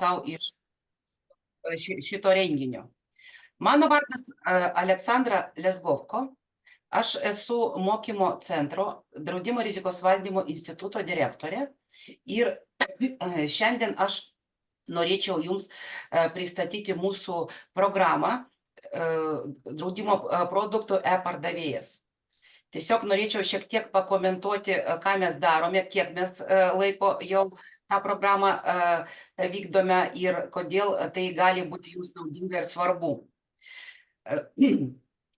tau iš šito renginio. Mano vardas Aleksandra Lesgovko. Aš esu mokymo centro Draudimo rizikos valdymo instituto direktorė ir šiandien aš norėčiau Jums pristatyti mūsų programą draudimo produktų e-pardavėjas. Tiesiog norėčiau šiek tiek pakomentuoti, ką mes darome, kiek mes laiko jau tą programą vykdome ir kodėl tai gali būti Jums naudinga ir svarbu.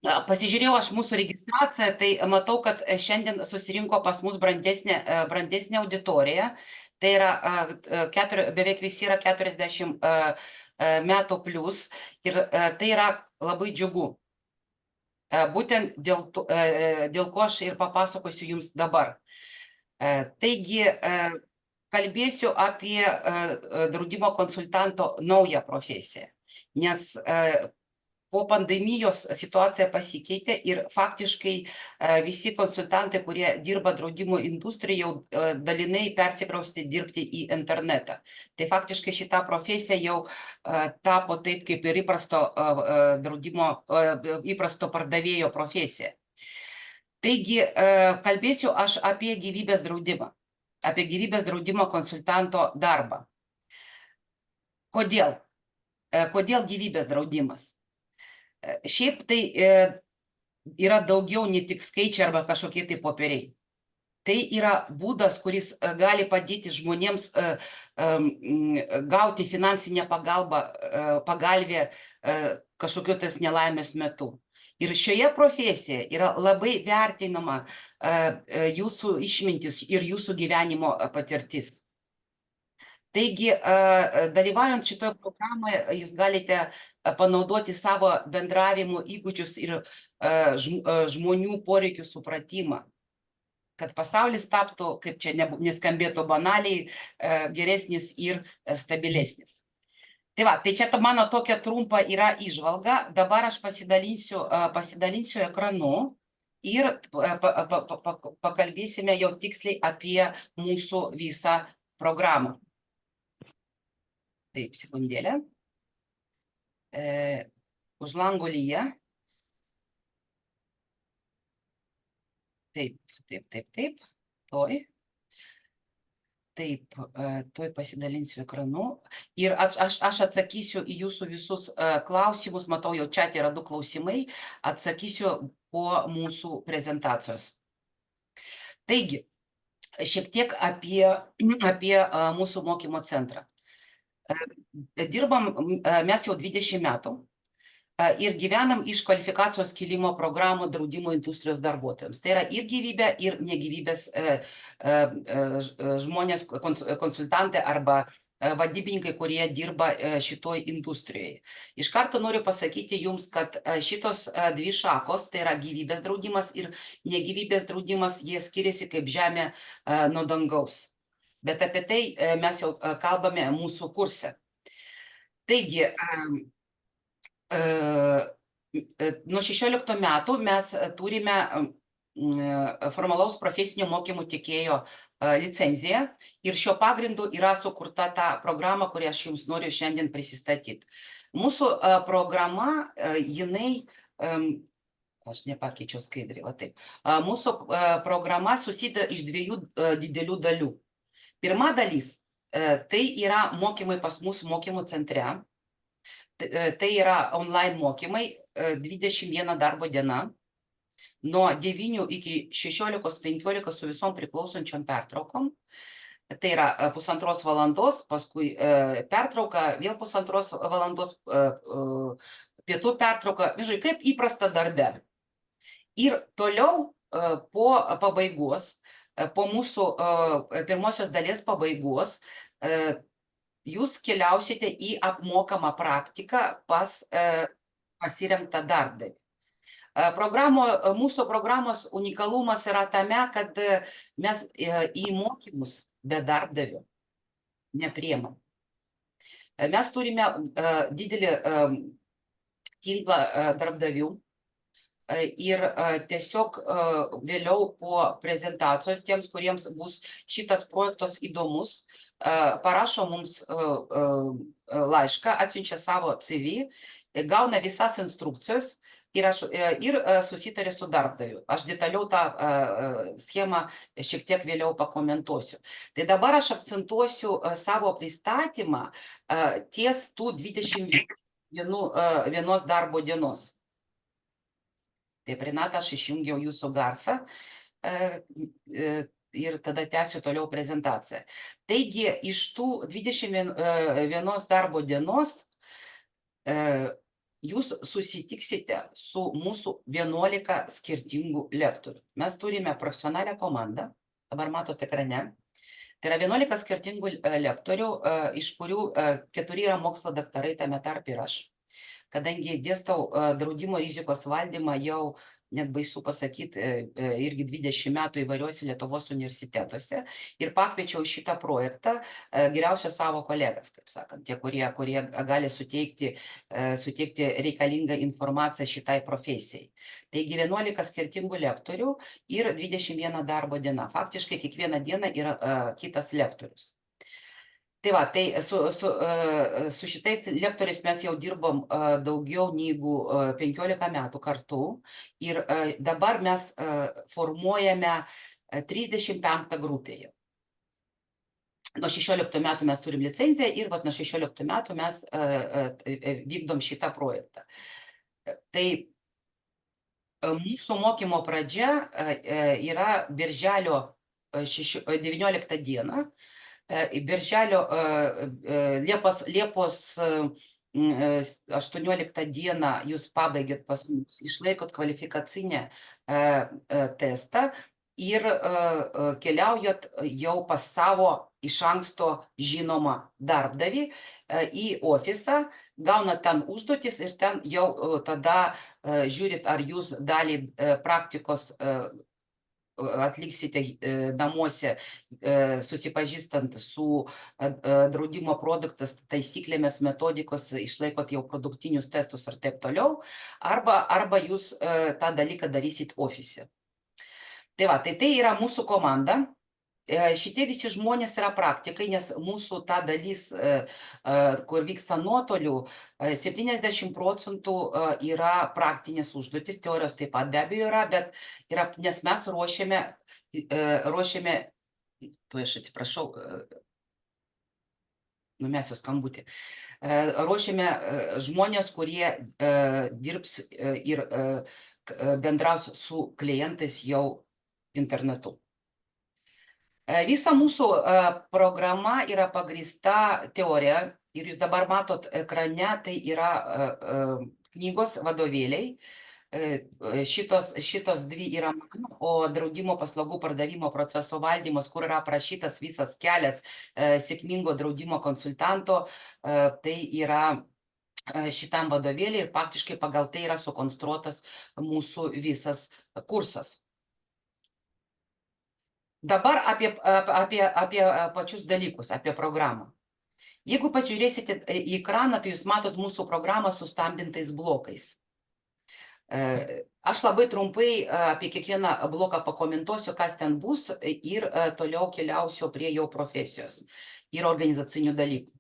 Pasižiūrėjau aš mūsų registraciją, tai matau, kad šiandien susirinko pas mus brandesnė auditorija. Tai yra beveik visi yra 40 metų plus ir tai yra labai džiugu. Būtent dėl ko aš ir papasakosiu Jums dabar. Taigi, kalbėsiu apie draudimo konsultanto naują profesiją, nes po pandemijos situacija pasikeitė ir faktiškai visi konsultantai, kurie dirba draudimo industrijoje, jau dalinai persikraustė dirbti į internetą. Tai faktiškai šita profesija jau tapo taip kaip ir įprasto pardavėjo profesija. Taigi, kalbėsiu aš apie gyvybės draudimą, apie gyvybės draudimo konsultanto darbą. Kodėl? Kodėl gyvybės draudimas? Šiaip tai yra daugiau ne tik skaičiai arba kažkokie tai popieriai. Tai yra būdas, kuris gali padėti žmonėms gauti finansinę pagalbę kažkokio tais nelaimės metu. Ir šioje profesijoje yra labai vertinama jūsų išmintis ir jūsų gyvenimo patirtis. Taigi, dalyvaujant šitoje programoje, jūs galite panaudoti savo bendravimo įgūdžius ir žmonių poreikių supratimą, kad pasaulis taptų, kaip čia neskambėtų banaliai, geresnis ir stabilesnis. Tai va, tai čia mano tokia trumpa yra įžvalga. Dabar aš pasidalinsiu ekranu ir pakalbėsime jau tiksliai apie mūsų visą programą. Taip, sekundėlę. Už lango lyja. Taip. Toj pasidalinsiu ekranu. Ir aš atsakysiu į jūsų visus klausimus. Matau, jau čia yra 2 klausimai. Atsakysiu po mūsų prezentacijos. Taigi, šiek tiek apie mūsų mokymo centrą. Dirbam mes jau 20 metų ir gyvenam iš kvalifikacijos kilimo programų draudimo industrijos darbuotojams. Tai yra ir gyvybė, ir negyvybės žmonės, konsultantai arba vadybininkai, kurie dirba šitoj industrijoje. Iš karto noriu pasakyti Jums, kad šitos 2 šakos, tai yra gyvybės draudimas ir negyvybės draudimas, jie skiriasi kaip žemė nuo dangaus. Bet apie tai mes jau kalbame mūsų kurse. Taigi, nuo 16 metų mes turime formalaus profesinio mokymų tiekėjo licenciją ir šio pagrindu yra sukurta ta programa, kurią aš Jums noriu šiandien prisistatyti. Mūsų programa, jinai, aš nepakeičiau skaidrį, va taip. Mūsų programa susideda iš 2 didelių dalių. Pirma dalis, tai yra mokymai pas mūsų mokymų centre. Tai yra online mokymai, 21 darbo diena, nuo 9 iki 16:15 su visom priklausančiom pertraukom. Tai yra 1,5 valandos, paskui pertrauka, vėl 1,5 valandos, pietų pertrauka, kaip įprasta darbe. Ir toliau po pabaigos, po mūsų pirmosios dalies pabaigos, jūs keliausite į apmokamą praktiką pas pasiremtą darbdavį. Mūsų programos unikalumas yra tame, kad mes į mokymus be darbdavio nepriemam. Mes turime didelį tinklą darbdavių, Ir tiesiog vėliau po prezentacijos tiems, kuriems bus šitas projektas įdomus, parašo mums laišką, atsiunčia savo CV, gauna visas instrukcijas ir susitarė su darbdaviu. Aš detaliau tą schemą šiek tiek vėliau pakomentuosiu. Tai dabar aš akcentuosiu savo pristatymą ties tų 21 darbo dienos. Taip, Renata, aš išjungiau jūsų garsą ir tada tęsiu toliau prezentaciją. Taigi, iš tų 21 darbo dienos jūs susitiksite su mūsų 11 skirtingų lektorių. Mes turime profesionalią komandą, dabar matote ekrane. Tai yra 11 skirtingų lektorių, iš kurių 4 yra mokslo daktarai, tame tarp ir aš. Kadangi dėstau draudimo rizikos valdymą jau, net baisu pasakyti, irgi 20 metų įvairiuose Lietuvos universitetuose ir pakviečiau šitą projektą geriausios savo kolegas, kaip sakant, tie, kurie gali suteikti reikalingą informaciją šitai profesijai. Taigi 11 skirtingų lektorių ir 21 darbo diena. Faktiškai kiekvieną dieną yra kitas lektorius. Tai va, tai su šitais lektoriais mes jau dirbom daugiau negu 15 metų kartu ir dabar mes formuojame 35 grupėje. Nuo 16 metų mes turim licenciją ir nuo 16 metų mes vykdom šitą projektą. Tai mūsų mokymo pradžia yra birželio 19 dieną. Birželio Liepos 18 dieną jūs pabaigėt pas mus, išlaikot kvalifikacinę testą ir keliaujat jau pas savo iš anksto žinomą darbdavį į ofisą, gaunat ten užduotis ir ten jau tada žiūrit, ar jūs dalį praktikos atliksite namuose, susipažįstant su draudimo produktas, taisyklėmis, metodikos, išlaikot jau produktinius testus ir taip toliau, arba jūs tą dalyką darysit ofise. Tai va, tai yra mūsų komanda. Šitie visi žmonės yra praktikai, nes mūsų ta dalis, kur vyksta nuotoliu, 70% yra praktinės užduotis, teorijos taip pat be abejo yra, bet yra, nes mes ruošiame, aš atsiprašau, numesiu skambutį, ruošiame žmonės, kurie dirbs ir bendraus su klientais jau internetu. Visa mūsų programa yra pagrįsta teorija ir jūs dabar matot ekrane, tai yra knygos vadovėliai. Šitos dvi yra mano, o draudimo paslaugų pardavimo proceso valdymas, kur yra aprašytas visas kelias sėkmingo draudimo konsultanto, tai yra šitam vadovėlį ir faktiškai pagal tai yra sukonstruotas mūsų visas kursas. Dabar apie pačius dalykus, apie programą. Jeigu pasižiūrėsite į ekraną, tai jūs matot mūsų programą su stambintais blokais. Aš labai trumpai apie kiekvieną bloką pakomentuosiu, kas ten bus ir toliau keliausiu prie jau profesijos ir organizacinių dalykų.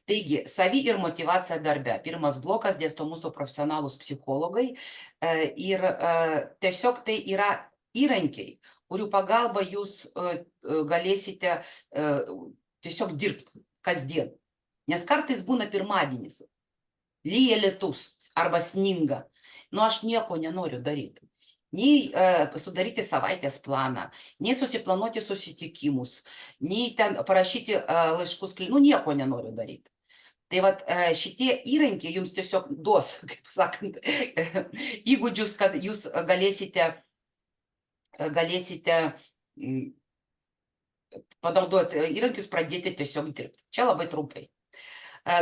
Taigi, savi ir motyvacija darbe. Pirmas blokas dėsto mūsų profesionalūs psichologai ir tiesiog tai yra įrankiai, kurių pagalba jūs galėsite tiesiog dirbti kasdien. Nes kartais būna pirmadienis, lyja lietus arba sninga. Nu, aš nieko nenoriu daryti. Nei sudaryti savaitės planą, nei susiplanuoti susitikimus, nei ten parašyti laiškus, nu, nieko nenoriu daryti. Tai vat šitie įrankiai jums tiesiog duos, kaip sakant, įgūdžius, kad jūs galėsite panaudoti įrankius, pradėti tiesiog dirbti. Čia labai trumpai.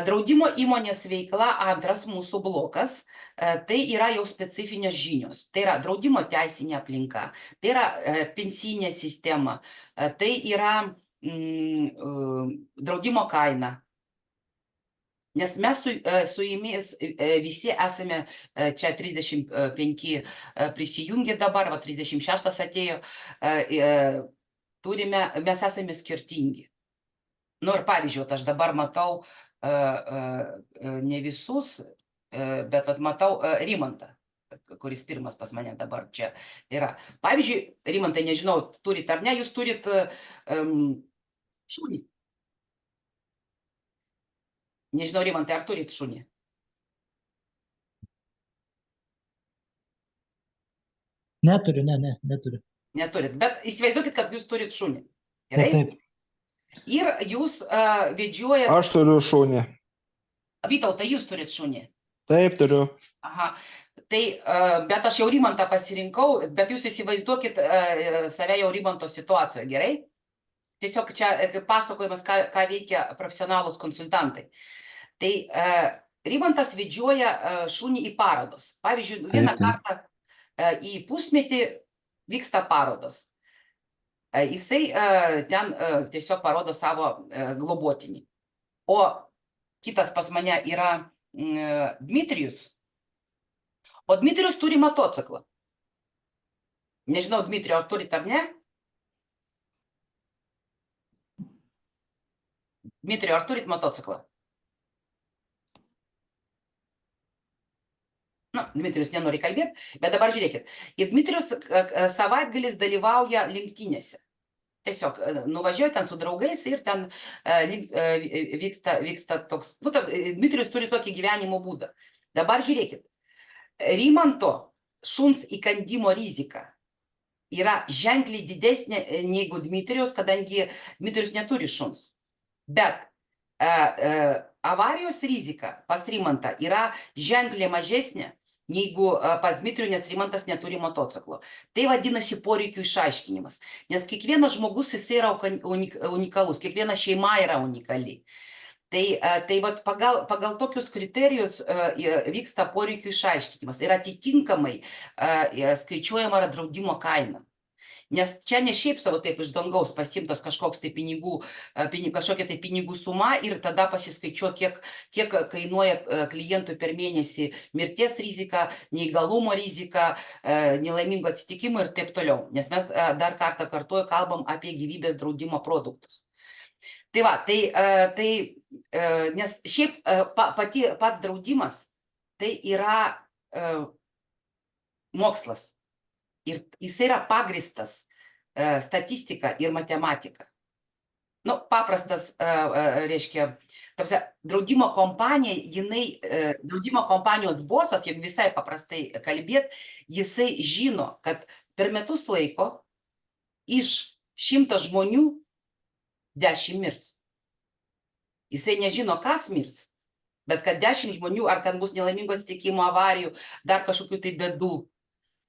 Draudimo įmonės veikla, antras mūsų blokas, tai yra jau specifinės žinios. Tai yra draudimo teisinė aplinka, tai yra pensijinė sistema, tai yra draudimo kaina, Nes mes su jumis visi esame čia 35 prisijungę dabar, va 36 atėjo, mes esame skirtingi. Nu ir pavyzdžiui, aš dabar matau ne visus, bet vat, matau Rimantą, kuris pirmas pas mane dabar čia yra. Pavyzdžiui, Rimantai, nežinau, turit ar ne, jūs turit šunį. Nežinau, Rimantai, ar turit šunį? Neturiu, neturiu. Neturit, bet įsivaizduokit, kad jūs turit šunį. Gerai? Taip. Ir jūs vedžiojat... Aš turiu šunį. Vytautai, jūs turit šunį? Taip, turiu. Aha. Tai, bet aš jau Rimantą pasirinkau, bet jūs įsivaizduokit save jau Rimanto situacijoje, gerai? Tiesiog čia pasakojimas, ką veikia profesionalūs konsultantai. Tai Rimantas vedžioja šunį į parodos. Pavyzdžiui, vieną kartą į pusmetį vyksta parodos. Jisai ten tiesiog parodo savo globotinį. O kitas pas mane yra Dmitrijus. O Dmitrijus turi motociklą. Nežinau, Dmitrijau, ar turit ar ne? Dmitrijau, ar turit motociklą? Na, Dmitrijus nenori kalbėti, bet dabar žiūrėkit. Ir Dmitrijus savaitgalis dalyvauja lenktynėse. Tiesiog nuvažiuoja ten su draugais ir ten vyksta toks... Nu, Dmitrijus turi tokį gyvenimo būdą. Dabar žiūrėkit. Rimanto šuns įkandimo rizika yra ženkliai didesnė negu Dmitrijus, kadangi Dmitrijus neturi šuns. Bet avarijos rizika pas Rimantą yra ženkliai mažesnė negu pas Dmitrijų, nes Rimantas neturi motociklo. Tai vadinasi poreikių išaiškinimas. Nes kiekvienas žmogus jis yra unikalus, kiekviena šeima yra unikali. Tai vat pagal tokius kriterijus vyksta poreikių išaiškinimas ir atitinkamai skaičiuojama draudimo kaina. Nes čia ne šiaip savo taip iš dangaus pasimtas kažkoks tai kažkokia tai pinigų suma ir tada pasiskaičiuoja, kiek kainuoja klientui per mėnesį mirties rizika, neįgalumo rizika, nelaimingo atsitikimo ir taip toliau. Nes mes dar kartą kartuoju, kalbam apie gyvybės draudimo produktus. Tai va, nes šiaip pats draudimas tai yra mokslas. Ir jis yra pagristas statistika ir matematika. Nu, paprastas, reiškia, draudimo kompanija, draudimo kompanijos bosas, jeigu visai paprastai kalbėt, jisai žino, kad per metus laiko iš 100 žmonių 10 mirs. Jisai nežino, kas mirs, bet kad 10 žmonių, ar ten bus nelaimingo atsitikimo, avarijų, dar kažkokių tai bėdų.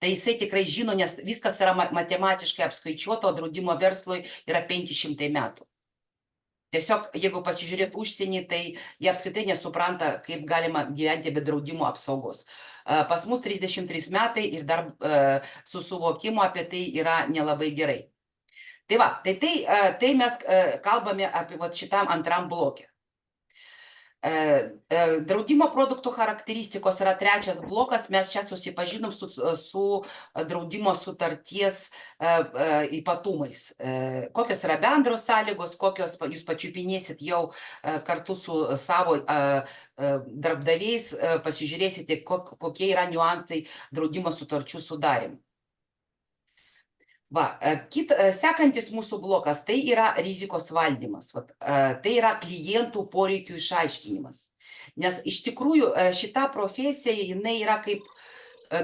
Tai jisai tikrai žino, nes viskas yra matematiškai apskaičiuota, o draudimo verslui yra 500 metų. Tiesiog, jeigu pasižiūrėt užsienį, tai jie apskritai nesupranta, kaip galima gyventi be draudimo apsaugos. Pas mus 33 metai ir dar su suvokimu apie tai yra nelabai gerai. Tai va, tai mes kalbame apie šitam antram blokė. Draudimo produktų charakteristikos yra trečias blokas, mes čia susipažinom su draudimo sutarties ypatumais. Kokios yra bendros sąlygos, kokios jūs pačiupinėsit jau kartu su savo darbdaviais, pasižiūrėsite, kokie yra niuansai draudimo sutarčių sudarimų. Va, sekantis mūsų blokas, tai yra rizikos valdymas, tai yra klientų poreikių išaiškinimas. Nes iš tikrųjų šita profesija, jinai yra kaip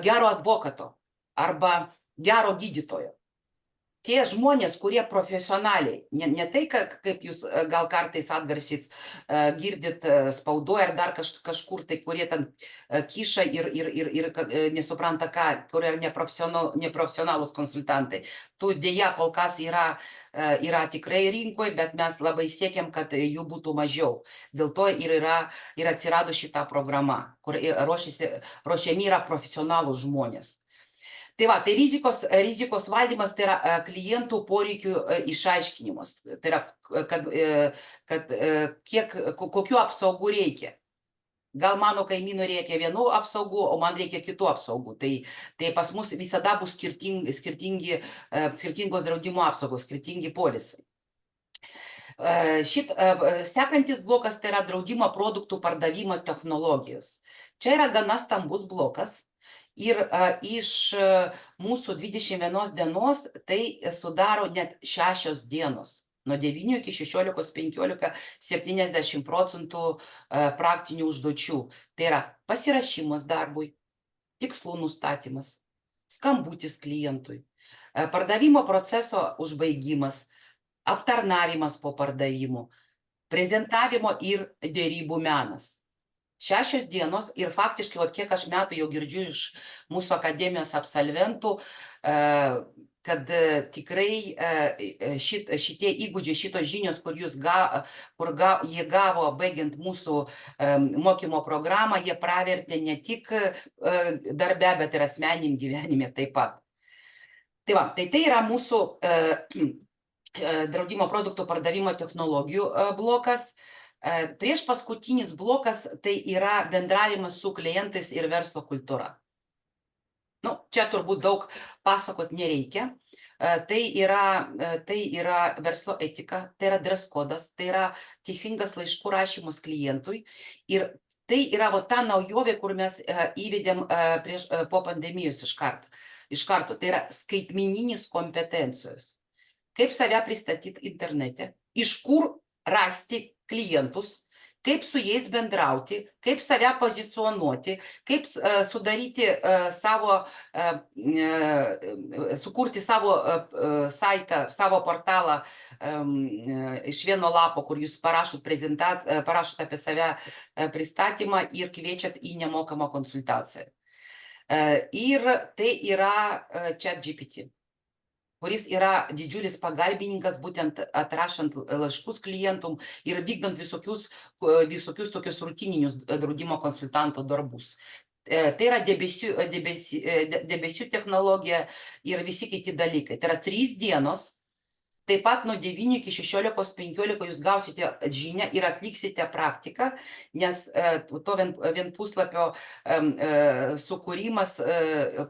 gero advokato arba gero gydytojo. Tie žmonės, kurie profesionaliai, ne tai, kaip jūs gal kartais atgarsiais girdit spaudoje ar dar kažkur, tai kurie ten kiša ir nesupranta ką, kurie yra neprofesionalūs konsultantai. Tų dėja kol kas yra tikrai rinkoje, bet mes labai siekiam, kad jų būtų mažiau. Dėl to ir atsirado šita programa, kur ruošiami yra profesionalūs žmonės. Tai va, tai rizikos valdymas tai yra klientų poreikių išaiškinimas. Tai yra, kokių apsaugų reikia. gal mano kaimynui reikia vienų apsaugų, o man reikia kitų apsaugų. Tai pas mus visada bus skirtingos draudimo apsaugos, skirtingi polisai. Sekantis blokas tai yra draudimo produktų pardavimo technologijos. Čia yra gana stambus blokas ir iš mūsų 21 dienos tai sudaro net 6 dienos. Nuo 9 iki 16, 15, 70% praktinių užduočių. Tai yra pasirašymas darbui, tikslų nustatymas, skambutis klientui, pardavimo proceso užbaigimas, aptarnavimas po pardavimų, prezentavimo ir dėrybų menas. 6 dienos ir faktiškai, kiek aš metų jau girdžiu iš mūsų akademijos absolventų, kad tikrai šitie įgūdžiai, šitos žinios, kur jie gavo baigiant mūsų mokymo programą, jie pravertė ne tik darbe, bet ir asmeniniam gyvenime taip pat. Tai yra mūsų draudimo produktų pardavimo technologijų blokas. Prieš paskutinis blokas tai yra bendravimas su klientais ir verslo kultūra. Čia turbūt daug pasakot nereikia. Tai yra verslo etika, tai yra dress kodas, tai yra teisingas laiškų rašymas klientui. Ir tai yra ta naujovė, kur mes įvedėm po pandemijos iš karto. Tai yra skaitmeninis kompetencijos. Kaip save pristatyti internete, iš kur rasti klientus, kaip su jais bendrauti, kaip save pozicionuoti, kaip sukurti savo saitą, savo portalą iš vieno lapo, kur jūs parašot apie save pristatymą ir kviečiat į nemokamą konsultaciją. Ir tai yra ChatGPT, kuris yra didžiulis pagalbininkas būtent atrašant laiškus klientum ir vykdant visokius tokius rutininius draudimo konsultanto darbus. Tai yra debesių technologija ir visi kiti dalykai. Tai yra 3 dienos. Taip pat nuo 9 iki 16-15 jūs gausite žinią ir atliksite praktiką, nes to vien puslapio sukūrimas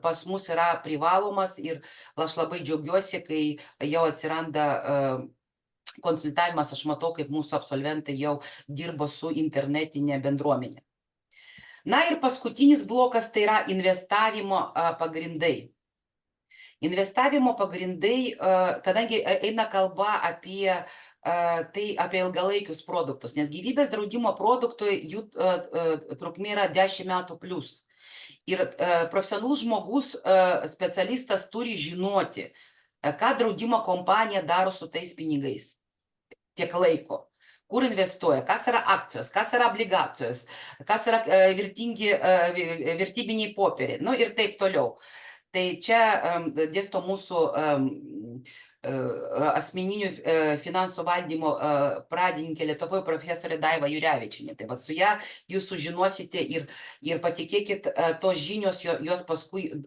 pas mus yra privalomas ir aš labai džiaugiuosi, kai jau atsiranda konsultavimas, aš matau, kaip mūsų absolventai jau dirbo su internetinė bendruomenė. Na ir paskutinis blokas tai yra investavimo pagrindai. Investavimo pagrindai, kadangi eina kalba apie ilgalaikius produktus, nes gyvybės draudimo produktui jų trukmė yra 10 metų plus. Ir profesionalus žmogus, specialistas turi žinoti, ką draudimo kompanija daro su tais pinigais tiek laiko, kur investuoja, kas yra akcijos, kas yra obligacijos, kas yra vertybiniai popieriai, ir taip toliau. Tai čia dėsto mūsų asmeninių finansų valdymo pradininkė Lietuvoje profesorė Daiva Jurevičienė. Tai su ją jūs sužinosite ir patikėkit, tos žinios jos paskui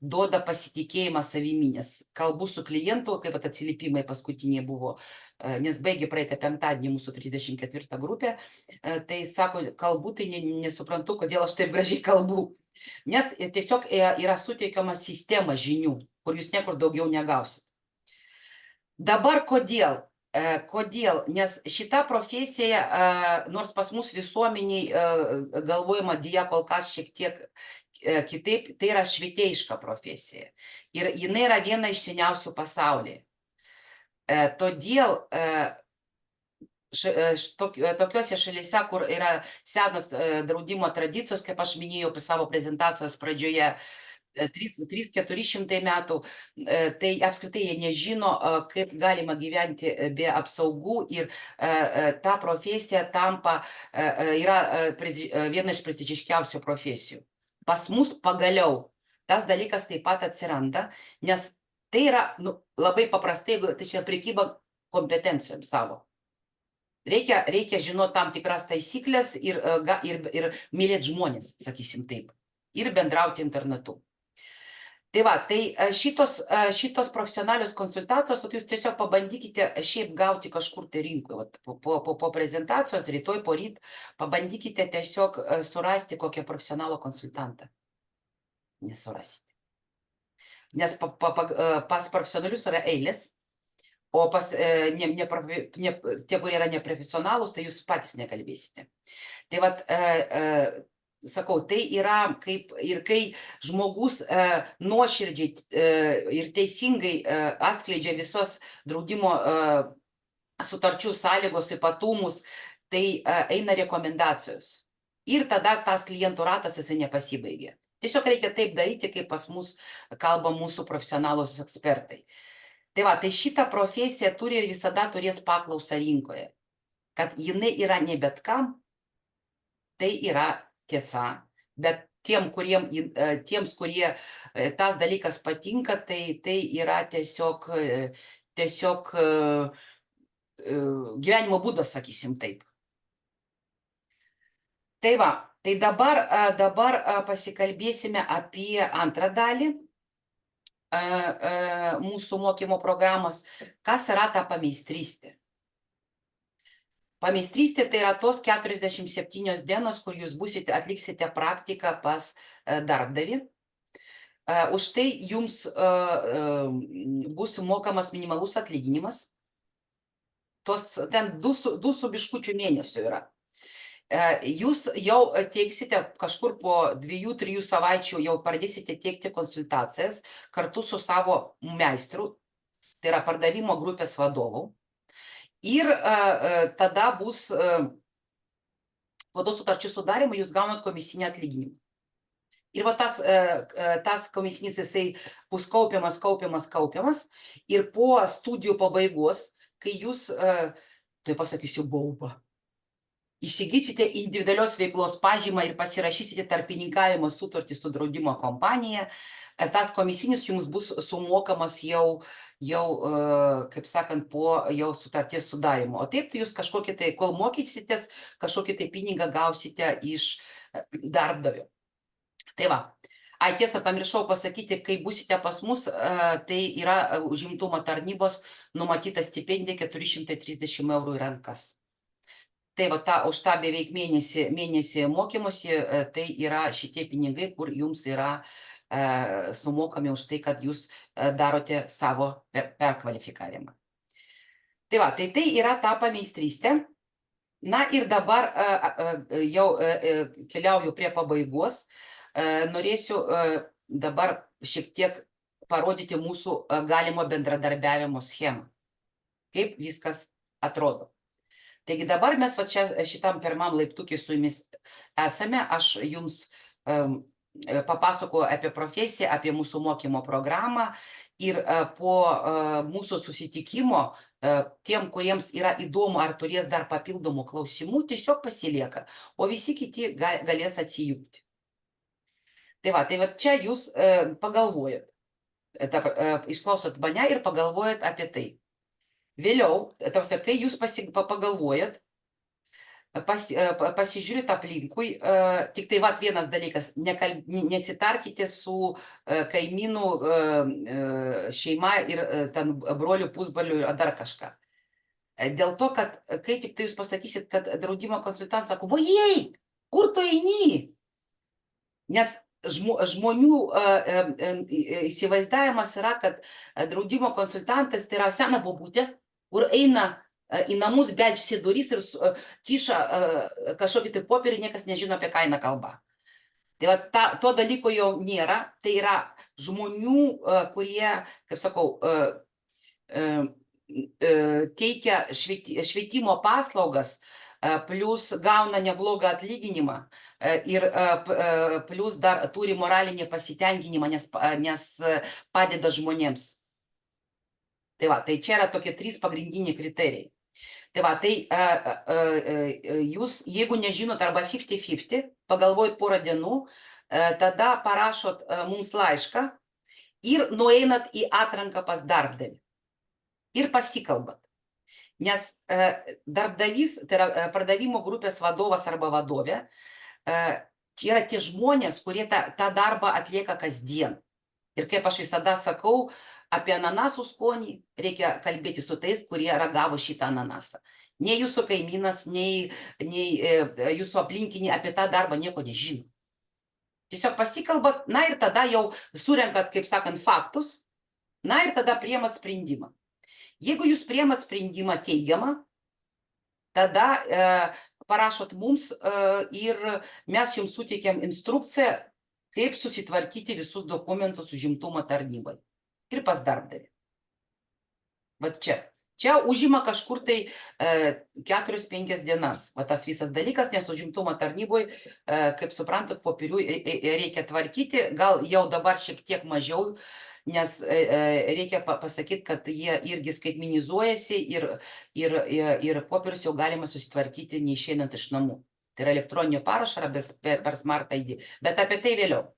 duoda pasitikėjimą savimi, nes kalbu su klientu, kaip atsiliepimai paskutiniai buvo, nes baigė praeitą penktadienį mūsų 34 grupė, tai sako, kalbu, tai nesuprantu, kodėl aš taip gražiai kalbu. Nes tiesiog yra suteikiama sistema žinių, kur jūs niekur daugiau negausit. Dabar kodėl? Nes šita profesija, nors pas mus visuomeniai galvojama dėja kol kas šiek tiek kitaip, tai yra švietėjiška profesija. Ir jinai yra viena iš seniausių pasaulyje. Todėl tokiuose šalyse, kur yra senos draudimo tradicijos, kaip aš minėjau savo prezentacijos pradžioje, 300-400 metų, tai apskritai jie nežino, kaip galima gyventi be apsaugų ir ta profesija yra viena iš prestižiškiausių profesijų. Pas mus pagaliau tas dalykas taip pat atsiranda, nes tai yra labai paprastai, tai čia prekyba kompetencijom savo. Reikia žinoti tam tikras taisyklės ir mylėti žmonės, sakysim taip, ir bendrauti internetu. Tai va, tai šitos profesionalios konsultacijos, o jūs tiesiog pabandykite šiaip gauti kažkur tai rinkoje. Vat po prezentacijos, rytoj, poryt, pabandykite tiesiog surasti kokią profesionalų konsultantą. Nesurasite. Nes pas profesionalius yra eilės, o pas tie, kurie yra neprofesionalūs, tai jūs patys nekalbėsite. Tai vat, sakau, tai yra kaip ir kai žmogus nuoširdžiai ir teisingai atskleidžia visos draudimo sutarčių sąlygos ypatumus, tai eina rekomendacijos. Ir tada tas klientų ratas jisai nepasibaigia. Tiesiog reikia taip daryti, kaip pas mus kalba mūsų profesionalūs ekspertai. Tai va, tai šitą profesiją turi ir visada turės paklausą rinkoje. Kad jinai yra ne bet kam, tai yra tiesa. Bet tiems, kurie tas dalykas patinka, tai yra tiesiog gyvenimo būdas, sakysim taip. Tai va, tai dabar pasikalbėsime apie antrą dalį mūsų mokymo programos, kas yra ta pameistrystė. Pameistrystė tai yra tos 47 dienos, kur jūs atliksite praktiką pas darbdavį. Už tai jums bus mokamas minimalus atlyginimas. Ten 2 su biškučiu mėnesių yra. Jūs jau teiksite kažkur po 2-3 savaičių, jau pradėsite teikti konsultacijas kartu su savo meistru, tai yra pardavimo grupės vadovu. Ir tada bus po to sutarčių sudarimo jūs gaunat komisinį atlyginimą. Ir va tas komisinis jisai bus kaupiamas ir po studijų pabaigos, kai jūs, tai pasakysiu, baubą, įsigysite individualios veiklos pažymą ir pasirašysite tarpininkavimo sutartį su draudimo kompanija, tas komisinis jums bus sumokamas jau, kaip sakant, po jau sutarties sudarimo. O taip, tai jūs kažkokį tai, kol mokysitės, kažkokį tai pinigą gausite iš darbdavio. Tai va. Tiesa, pamiršau pasakyti, kai būsite pas mus, tai yra užimtumo tarnybos numatyta stipendija 430 eurų į rankas. Tai va, už tą beveik mėnesį mokymosi, tai yra šitie pinigai, kur jums yra sumokami už tai, kad jūs darote savo perkvalifikavimą. Tai va, tai yra ta pameistrystė. Na ir dabar jau keliauju prie pabaigos. Norėsiu dabar šiek tiek parodyti mūsų galimo bendradarbiavimo schemą. Kaip viskas atrodo. Taigi dabar mes šitam pirmam laiptukį su jumis esame. Aš jums papasakoju apie profesiją, apie mūsų mokymo programą. Ir po mūsų susitikimo tiem, kuriems yra įdomu ar turės dar papildomų klausimų, tiesiog pasilieka. O visi kiti galės atsijungti. Tai va, čia jūs pagalvojat, išklausot mane ir pagalvojat apie tai. Vėliau, kai jūs pagalvojat, pasižiūrėt aplinkui, tik tai vienas dalykas, nesitarkite su kaimynų šeima ir ten brolių, pusbrolių ir dar kažką. Dėl to, kad kai tik tai jūs pasakysit, kad draudimo konsultantas sako, vajei, kur tu eini? Nes žmonių įsivaizdavimas yra, kad draudimo konsultantas tai yra sena bobutė, kur eina į namus, beldžiasi durys ir kiša kažkokį tai popierį, niekas nežino, apie ką eina kalba. Tai to dalyko jau nėra, tai yra žmonių, kurie, kaip sakau, teikia švietimo paslaugas, plus gauna neblogą atlyginimą ir plus dar turi moralinį pasitenkinimą, nes padeda žmonėms. Tai va, tai čia yra tokie 3 pagrindiniai kriterijai. Tai va, tai jūs, jeigu nežinot arba 50-50, pagalvojat porą dienų, tada parašot mums laišką ir nueinat į atranką pas darbdavį ir pasikalbat. Nes darbdavys, tai yra pardavimo grupės vadovas arba vadovė, čia yra tie žmonės, kurie tą darbą atlieka kasdien. Ir kaip aš visada sakau, apie ananasų skonį reikia kalbėti su tais, kurie ragavo šitą ananasą. Nei jūsų kaimynas, nei jūsų aplinkiniai apie tą darbą nieko nežino. Tiesiog pasikalbat, na ir tada jau surenkat, kaip sakant, faktus, na ir tada priimat sprendimą. Jeigu jūs priimat sprendimą teigiamą, tada parašot mums ir mes jums suteikiam instrukciją, kaip susitvarkyti visus dokumentus užimtumo tarnybai ir pas darbdavį. Vat čia. Čia užima kažkur tai 4-5 dienas, va tas visas dalykas, nes užimtumo tarnyboje, kaip suprantat, popierių reikia tvarkyti, gal jau dabar šiek tiek mažiau, nes reikia pasakyti, kad jie irgi skaitmenizuojasi ir popierius jau galima susitvarkyti neišeinant iš namų. Tai yra elektroninio parašo arba per Smart ID, bet apie tai vėliau.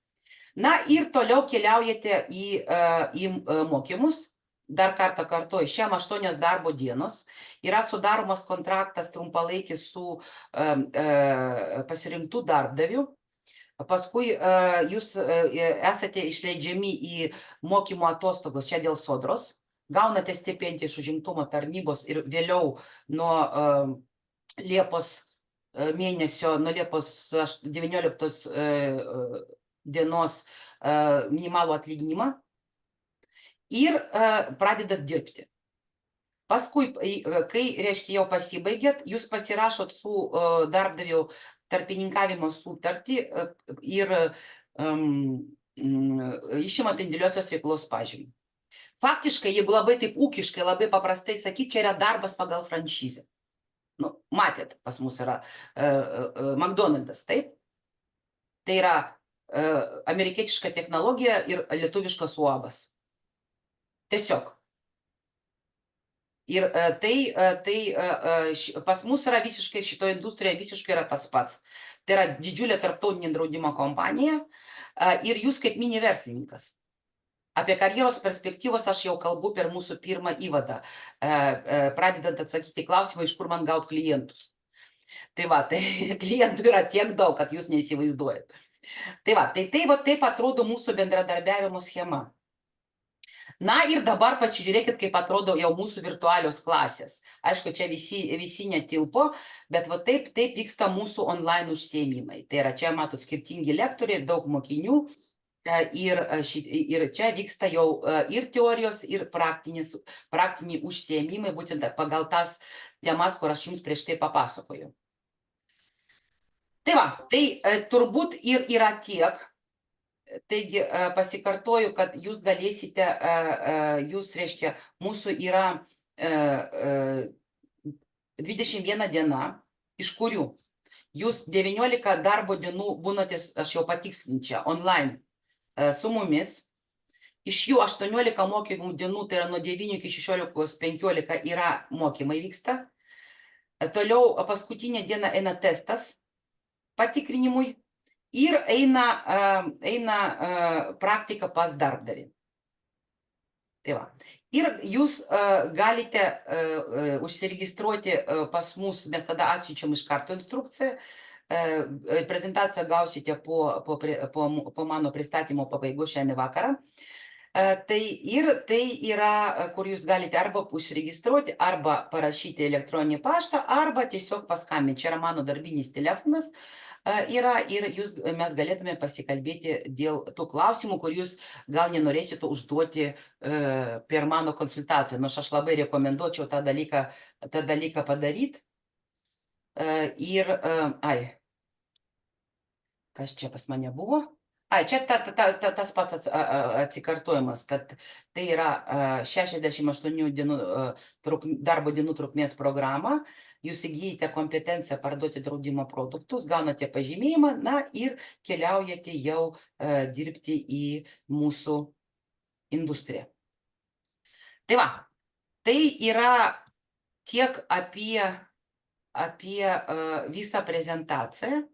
Na ir toliau keliaujate į mokymus. Dar kartą kartuoju, šiam 8 darbo dienos yra sudaromas kontraktas trumpalaikis su pasirinktų darbdaviu. Paskui jūs esate išleidžiami į mokymo atostogos, čia dėl sodros, gaunate stipendiją iš užimtumo tarnybos ir vėliau nuo Liepos mėnesio, nuo Liepos 19 dienos minimalų atlyginimą. Ir pradedat dirbti. Paskui, kai, reiškia, jau pasibaigėt, jūs pasirašot su darbdaviu tarpininkavimo sutartį ir išimat indėliosios veiklos pažymį. Faktiškai, jeigu labai taip ūkiškai, labai paprastai sakyti, čia yra darbas pagal franšizę. Nu, matėt, pas mus yra McDonald's, taip? Tai yra amerikietiška technologija ir lietuviškas UABas. Tiesiog. Ir tai pas mus yra visiškai, šitoje industrijoje visiškai yra tas pats. Tai yra didžiulė tarptautinė draudimo kompanija ir jūs kaip mini verslininkas. Apie karjeros perspektyvos aš jau kalbu per mūsų pirmą įvadą, pradedant atsakyti klausimą, iš kur man gauti klientus. Tai va, tai klientų yra tiek daug, kad jūs neįsivaizduojat. Tai va, taip atrodo mūsų bendradarbiavimo schema. Na ir dabar pasižiūrėkit, kaip atrodo jau mūsų virtualios klasės. Aišku, čia visi netilpo, bet va taip vyksta mūsų online užsiėmimai. Tai yra, čia matot skirtingi lektoriai, daug mokinių ir čia vyksta jau ir teorijos, ir praktiniai užsiėmimai, būtent pagal tas temas, kur aš jums prieš tai papasakojau. Tai va, tai turbūt ir yra tiek. Taigi pasikartoju, kad jūs galėsite, reiškia, mūsų yra 21 diena, iš kurių jūs 19 darbo dienų būnate, aš jau patikslinčiau, online su mumis. Iš jų 18 mokymų dienų, tai yra nuo 9 iki 16:15 yra mokymai vyksta. Toliau paskutinė diena eina testas patikrinimui. Ir eina praktika pas darbdavį. Tai va. Ir jūs galite užsiregistruoti pas mus, mes tada atsiunčiam iš karto instrukciją. Prezentaciją gausite po mano pristatymo pabaigos šiandien vakarą. Tai yra, kur jūs galite arba užsiregistruoti, arba parašyti elektroninį paštą, arba tiesiog paskambinti. Čia yra mano darbinis telefonas. Ir mes galėtume pasikalbėti dėl tų klausimų, kur jūs gal nenorėsite užduoti per mano konsultaciją. Nors aš labai rekomenduočiau tą dalyką padaryti. Ir, kas čia pas mane buvo? Čia tas pats atsikartojimas, kad tai yra 68 darbo dienų trukmės programa. Jūs įgyjate kompetenciją parduoti draudimo produktus, gaunate pažymėjimą, na ir keliaujate jau dirbti į mūsų industriją. Tai va, tai yra tiek apie visą prezentaciją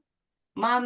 mano.